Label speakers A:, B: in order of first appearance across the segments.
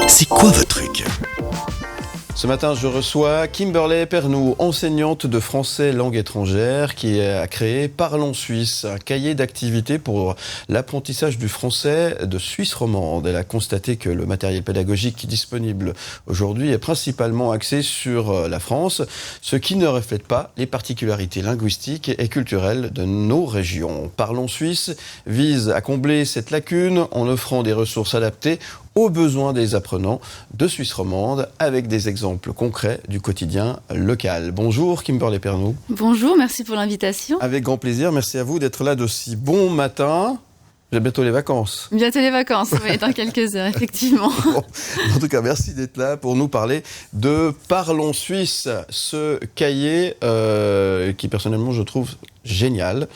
A: C'est quoi votre truc ?
B: Ce matin, je reçois Kimberley Pernoud, enseignante de français langue étrangère, qui a créé Parlons Suisse, un cahier d'activités pour l'apprentissage du français de Suisse romande. Elle a constaté que le matériel pédagogique disponible aujourd'hui est principalement axé sur la France, ce qui ne reflète pas les particularités linguistiques et culturelles de nos régions. Parlons Suisse vise à combler cette lacune en offrant des ressources adaptées aux besoins des apprenants de Suisse romande avec des exemples concrets du quotidien local. Bonjour Kimberley Pernoud.
C: Bonjour, merci pour l'invitation.
B: Avec grand plaisir, merci à vous d'être là de si bon matin. J'ai bientôt les vacances.
C: Bientôt les vacances, oui, dans quelques heures, effectivement.
B: Bon, en tout cas, merci d'être là pour nous parler de Parlons Suisse, ce cahier qui personnellement je trouve génial.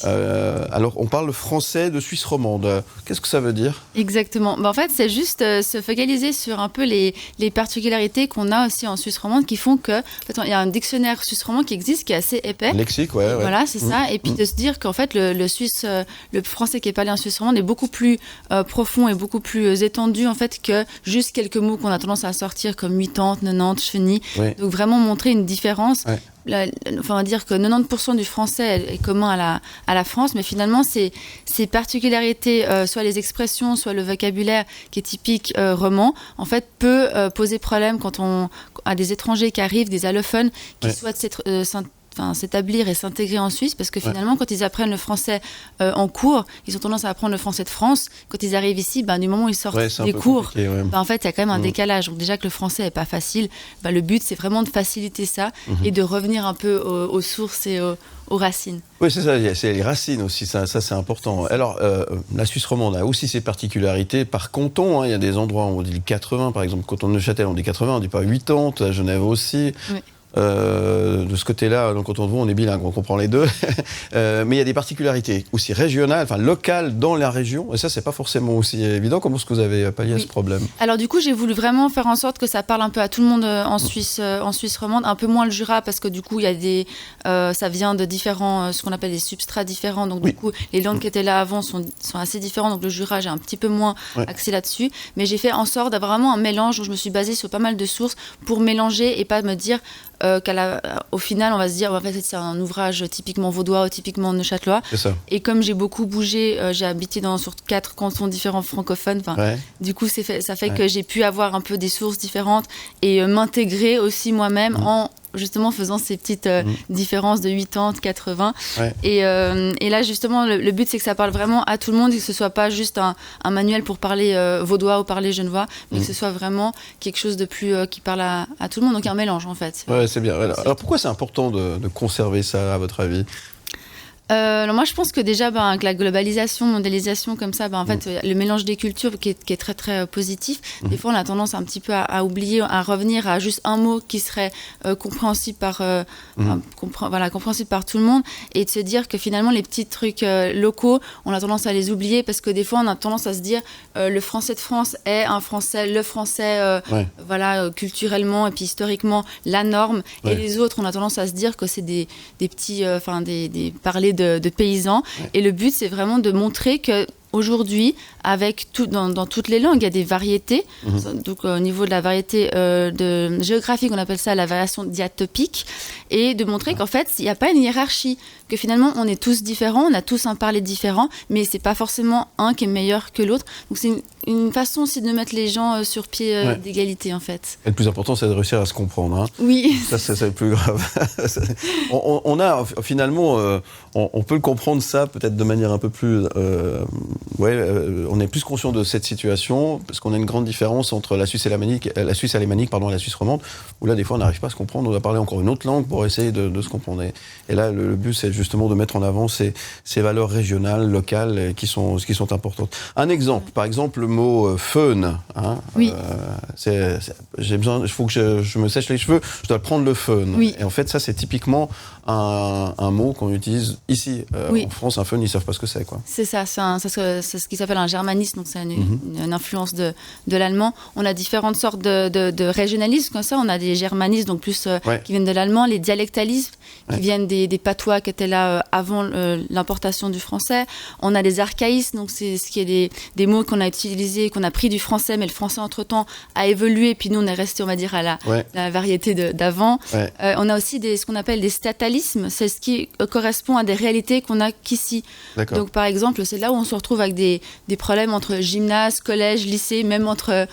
B: Alors, on parle français de Suisse romande. Qu'est-ce que ça veut dire ?
C: Exactement. En fait, c'est juste se focaliser sur un peu les particularités qu'on a aussi en Suisse romande qui font que, en fait, il y a un dictionnaire suisse romand qui existe, qui est assez épais.
B: Lexique, ouais.
C: Voilà, c'est ça. Et puis de se dire qu'en fait, le français qui est parlé en Suisse romande est beaucoup plus profond et beaucoup plus étendu en fait que juste quelques mots qu'on a tendance à sortir comme 80, 90, chenille.
B: Oui.
C: Donc vraiment montrer une différence.
B: Ouais.
C: On va dire que 90% du français est commun à la France, mais finalement, ces particularités, soit les expressions, soit le vocabulaire qui est typique roman, en fait, peut poser problème quand on a des étrangers qui arrivent, des allophones, qui souhaitent s'établir et s'intégrer en Suisse, parce que finalement, quand ils apprennent le français en cours, ils ont tendance à apprendre le français de France. Quand ils arrivent ici, du moment où ils sortent des cours, en fait, il y a quand même un décalage. Donc déjà que le français n'est pas facile, le but, c'est vraiment de faciliter ça et de revenir un peu aux sources et aux racines.
B: Oui, c'est ça, c'est les racines aussi, ça c'est important. Alors, la Suisse romande a aussi ses particularités par canton. Il y a des endroits où on dit le 80, par exemple, canton de Neuchâtel, on dit 80, on ne dit pas 80, à Genève aussi. Oui. De ce côté-là, donc, quand on voit, on est bilingue, on comprend les deux. Mais il y a des particularités aussi régionales, locales dans la région. Et ça, c'est pas forcément aussi évident. Comment est-ce que vous avez pallié à ce problème ?
C: Alors du coup, j'ai voulu vraiment faire en sorte que ça parle un peu à tout le monde en Suisse romande, un peu moins le Jura, parce que du coup, il y a ça vient de différents, ce qu'on appelle des substrats différents. Donc du coup, les langues qui étaient là avant sont assez différentes. Donc le Jura, j'ai un petit peu moins axé là-dessus. Mais j'ai fait en sorte d'avoir vraiment un mélange où je me suis basée sur pas mal de sources pour mélanger et pas me dire qu'au final, on va se dire, en fait, c'est un ouvrage typiquement vaudois ou typiquement neuchâtelois.
B: C'est ça.
C: Et comme j'ai beaucoup bougé, j'ai habité sur 4 cantons différents francophones. Du coup, ça fait que j'ai pu avoir un peu des sources différentes et m'intégrer aussi moi-même en justement faisant ces petites différences de 80, 80. Et là, justement, le but, c'est que ça parle vraiment à tout le monde et que ce soit pas juste un manuel pour parler vaudois ou parler genevois, mais que ce soit vraiment quelque chose de plus qui parle à tout le monde. Donc, un mélange, en fait.
B: Ouais, c'est bien. Alors, pourquoi c'est important de conserver ça, à votre avis ?
C: Alors moi, je pense que déjà, avec la globalisation, mondialisation comme ça, en fait, le mélange des cultures qui est très, très positif. Des fois, on a tendance un petit peu à oublier, à revenir à juste un mot qui serait compréhensible par compréhensible par tout le monde, et de se dire que finalement, les petits trucs locaux, on a tendance à les oublier parce que des fois, on a tendance à se dire le français de France est le français, culturellement et puis historiquement, la norme. Et les autres, on a tendance à se dire que c'est des petits, des parler de paysans. Et le but, c'est vraiment de montrer que aujourd'hui, dans toutes les langues, il y a des variétés. Donc, au niveau de la variété géographique, on appelle ça la variation diatopique. Et de montrer qu'en fait, il n'y a pas une hiérarchie. Que finalement, on est tous différents, on a tous un parler différent, mais c'est pas forcément un qui est meilleur que l'autre. Donc, c'est une façon aussi de mettre les gens sur pied d'égalité, en fait.
B: Et le plus important, c'est de réussir à se comprendre.
C: Oui.
B: Ça, c'est le plus grave. on a, finalement, on peut le comprendre, ça, peut-être de manière un peu plus... on est plus conscient de cette situation parce qu'on a une grande différence entre la Suisse alémanique et la Suisse romande, où là, des fois, on n'arrive pas à se comprendre. On doit parler encore une autre langue pour essayer de se comprendre. Et là, le but, c'est justement de mettre en avant ces valeurs régionales, locales, qui sont importantes. Un exemple, par exemple, le mot feune.
C: Oui.
B: Il faut que je me sèche les cheveux, je dois prendre le feune.
C: Oui.
B: Et en fait, ça, c'est typiquement un mot qu'on utilise ici. En France, un feune, ils ne savent pas ce que c'est, quoi.
C: C'est ça, c'est ce qui s'appelle un germanisme, donc c'est une influence de l'allemand. On a différentes sortes de régionalismes comme ça. On a des germanismes, donc plus qui viennent de l'allemand, les dialectalismes qui viennent des patois qui étaient là avant l'importation du français. On a des archaïsmes, donc c'est ce qui est des mots qu'on a utilisés, qu'on a pris du français, mais le français entre-temps a évolué, puis nous on est resté, on va dire, à la variété d'avant. Ouais. On a aussi ce qu'on appelle des statalismes, c'est ce qui correspond à des réalités qu'on a qu'ici. D'accord. Donc par exemple, c'est là où on se retrouve avec des problèmes entre gymnase, collège, lycée, même entre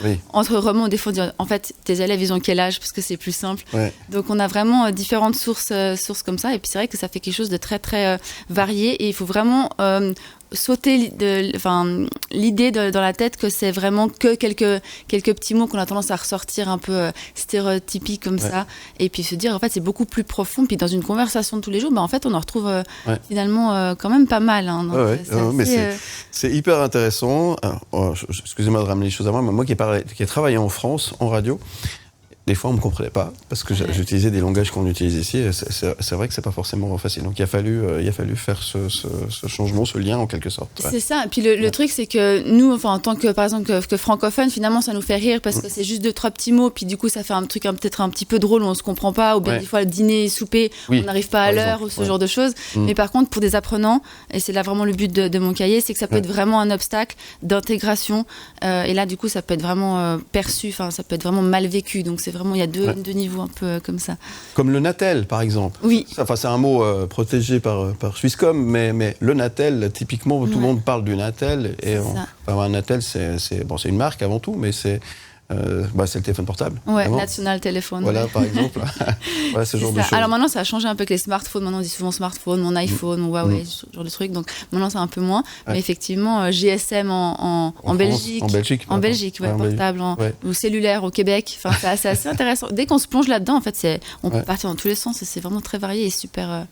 C: romans. Des fois, on dit, en fait, tes élèves, ils ont quel âge, parce que c'est plus simple. Ouais. Donc on a vraiment différentes sources comme ça, et puis c'est vrai que ça fait quelque chose de très très varié, et il faut vraiment sauter l'idée dans la tête que c'est vraiment que quelques petits mots qu'on a tendance à ressortir un peu stéréotypiques comme ça, et puis se dire en fait c'est beaucoup plus profond, puis dans une conversation de tous les jours, en fait on en retrouve finalement quand même pas mal. Hein, donc,
B: c'est hyper intéressant. Alors, excusez-moi de ramener les choses à moi qui ai travaillé en France en radio. Des fois, on ne me comprenait pas, parce que j'utilisais des langages qu'on utilise ici, et c'est vrai que ce n'est pas forcément facile. Donc, il a fallu faire ce changement, ce lien, en quelque sorte. Ouais.
C: C'est ça. Et puis, le truc, c'est que nous, en tant que, par exemple, que francophones, finalement, ça nous fait rire, parce que c'est juste 2-3 petits mots, puis du coup, ça fait un truc peut-être un petit peu drôle, où on ne se comprend pas, ou bien des fois, le dîner, souper, on n'arrive pas à l'heure, ou ce genre de choses. Mais par contre, pour des apprenants, et c'est là vraiment le but de mon cahier, c'est que ça peut être vraiment un obstacle d'intégration. Et là, du coup, ça peut être vraiment perçu, ça peut être vraiment mal vécu. Donc, c'est vraiment, il y a deux niveaux un peu comme ça. Comme le Natel, par exemple. Oui.
B: C'est un mot protégé par Swisscom, mais le Natel, typiquement, tout le monde parle du Natel. Et un Natel, c'est une marque avant tout, mais c'est le téléphone portable.
C: Ouais, National Téléphone.
B: Voilà, par exemple. Ce genre de choses.
C: Alors maintenant, ça a changé un peu avec les smartphones. Maintenant, on dit souvent smartphone, mon iPhone, mon Huawei, ce genre de trucs. Donc maintenant, c'est un peu moins. Mais effectivement, GSM en Belgique. En Belgique, portable, ou cellulaire au Québec. C'est assez intéressant. Dès qu'on se plonge là-dedans, en fait, on peut partir dans tous les sens. Et c'est vraiment très varié et super...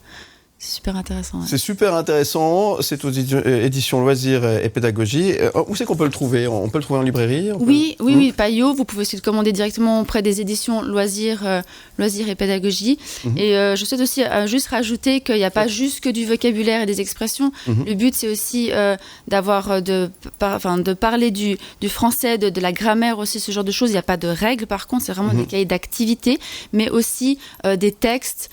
C: C'est super intéressant.
B: C'est super intéressant. C'est aux éditions Loisirs et Pédagogie. Où c'est qu'on peut le trouver ? On peut le trouver en librairie ?
C: Oui, Payot. Vous pouvez aussi le commander directement auprès des éditions Loisirs et Pédagogie. Et je souhaite aussi juste rajouter qu'il n'y a pas juste que du vocabulaire et des expressions. Le but, c'est aussi de parler du français, de la grammaire aussi, ce genre de choses. Il n'y a pas de règles, par contre. C'est vraiment des cahiers d'activités, mais aussi des textes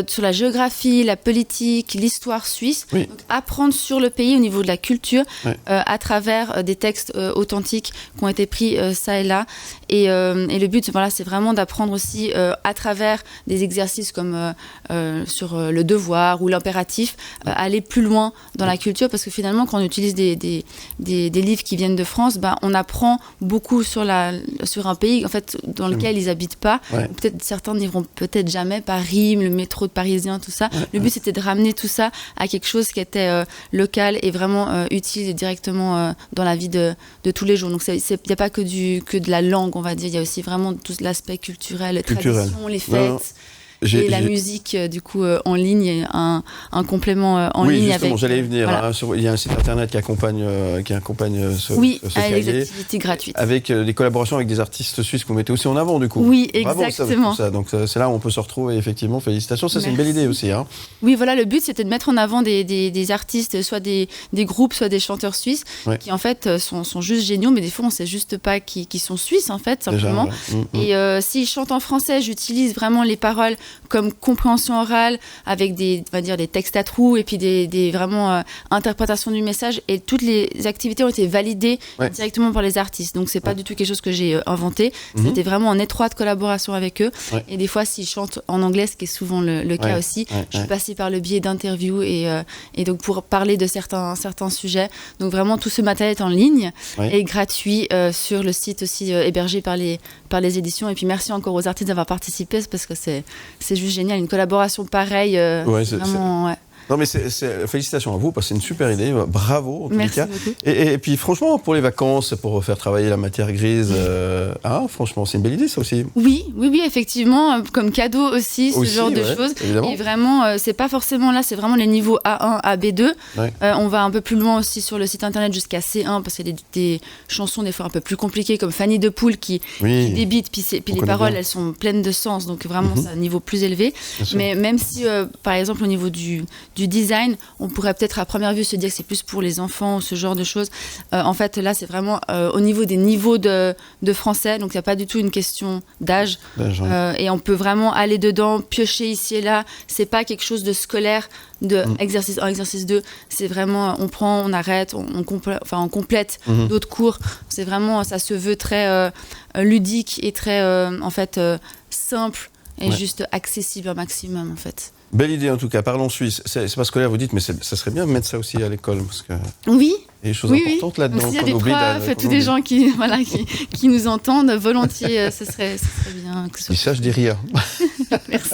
C: sur la géographie, la politique, l'histoire suisse, donc apprendre sur le pays au niveau de la culture à travers des textes authentiques qui ont été pris ça et là. Et le but, c'est vraiment d'apprendre aussi à travers des exercices comme sur le devoir ou l'impératif, aller plus loin dans la culture, parce que finalement, quand on utilise des livres qui viennent de France, on apprend beaucoup sur un pays en fait, dans lequel ils n'habitent pas. Peut-être certains n'iront peut-être jamais, Paris, le métro de Parisien, tout ça. Le but, c'était de ramener tout ça à quelque chose qui était local et vraiment utile et directement dans la vie de tous les jours. Donc, il n'y a pas que de la langue, on va dire. Il y a aussi vraiment tout l'aspect culturel, les traditions, les fêtes. Et la musique, du coup, en ligne, un complément en ligne.
B: Oui, justement, j'allais y venir. Voilà. Il y a un site internet qui accompagne ce
C: avec
B: cahier.
C: des activités gratuites.
B: Avec des collaborations avec des artistes suisses que vous mettez aussi en avant, du coup.
C: Oui, exactement.
B: Bravo, ça. Donc, c'est là où on peut se retrouver, effectivement. Félicitations, ça, c'est une belle idée aussi. Hein.
C: Oui, voilà, le but, c'était de mettre en avant des artistes, soit des groupes, soit des chanteurs suisses, qui, en fait, sont juste géniaux, mais des fois, on ne sait juste pas qu'ils sont suisses, en fait, simplement. Déjà, et s'ils chantent en français, j'utilise vraiment les paroles comme compréhension orale, avec des textes à trous, et puis des vraiment interprétations du message, et toutes les activités ont été validées directement par les artistes, donc c'est pas du tout quelque chose que j'ai inventé, c'était vraiment en étroite collaboration avec eux, et des fois s'ils chantent en anglais, ce qui est souvent le cas aussi, je suis passée par le biais d'interviews, et donc pour parler de certains sujets, donc vraiment tout ce matériel est en ligne, et gratuit sur le site aussi hébergé par les éditions, et puis merci encore aux artistes d'avoir participé, parce que c'est juste génial, une collaboration pareille, vraiment...
B: Non, mais félicitations à vous, parce que c'est une super idée. Bravo, en tous les cas.
C: Beaucoup.
B: Et puis, franchement, pour les vacances, pour faire travailler la matière grise, franchement, c'est une belle idée, ça aussi.
C: Oui, effectivement, comme cadeau aussi, ce genre de choses. Évidemment. Et vraiment, c'est pas forcément là, c'est vraiment les niveaux A1, AB2. On va un peu plus loin aussi sur le site internet jusqu'à C1, parce qu'il y a des chansons des fois un peu plus compliquées, comme Fanny de Poule qui débite, puis les paroles, elles sont pleines de sens, donc vraiment, c'est un niveau plus élevé. Mais même si, par exemple, au niveau du du design, on pourrait peut-être à première vue se dire que c'est plus pour les enfants ou ce genre de choses. En fait, là, c'est vraiment au niveau des niveaux de français, donc il n'y a pas du tout une question d'âge. Et on peut vraiment aller dedans, piocher ici et là. C'est pas quelque chose de scolaire, de exercice 1, exercice 2. C'est vraiment, on prend, on arrête, on complète d'autres cours. C'est vraiment, ça se veut très ludique et très, simple et juste accessible un maximum, en fait.
B: Belle idée en tout cas, parlons suisse. C'est pas scolaire, vous dites, mais ça serait bien de mettre ça aussi à l'école. Parce que
C: oui.
B: Il y a des choses importantes là-dedans.
C: S'il y a des profs, tous des gens qui nous entendent, volontiers, ce serait bien que ce soit.
B: Ça, je dis rien.
C: Merci.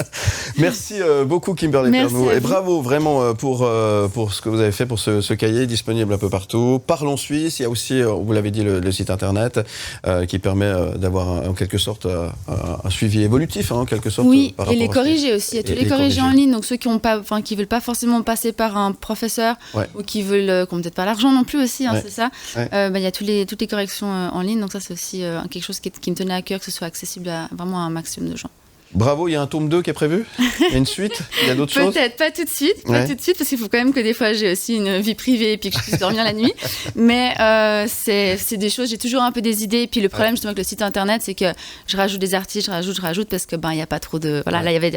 B: Merci beaucoup, Kimberley Pernoud. Et bravo vraiment pour ce que vous avez fait pour ce cahier disponible un peu partout. Parlons Suisse. Il y a aussi, vous l'avez dit, le site internet qui permet d'avoir en quelque sorte un suivi évolutif, en quelque sorte.
C: Oui, et les corrigés aussi. Il y a tous les corrigés en ligne. Donc ceux qui veulent pas forcément passer par un professeur ou qui n'ont peut-être pas l'argent non plus aussi, c'est ça. Il y a toutes les corrections en ligne. Donc ça, c'est aussi quelque chose qui me tenait à cœur, que ce soit accessible à vraiment un maximum de gens.
B: Bravo, il y a un tome 2 qui est prévu? Il y a une suite? Il y a d'autres choses?
C: Peut-être, pas tout de suite, parce qu'il faut quand même que des fois j'ai aussi une vie privée et puis que je puisse dormir la nuit. Mais c'est des choses, j'ai toujours un peu des idées. Et puis le problème justement avec le site internet, c'est que je rajoute des articles, je rajoute parce que il n'y a pas trop de... Voilà, là il y avait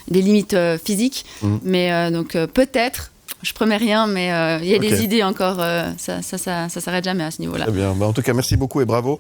C: des limites physiques. Mais donc peut-être, je promets rien, mais il y a des idées encore, ça s'arrête jamais à ce niveau-là.
B: Très bien, en tout cas merci beaucoup et bravo.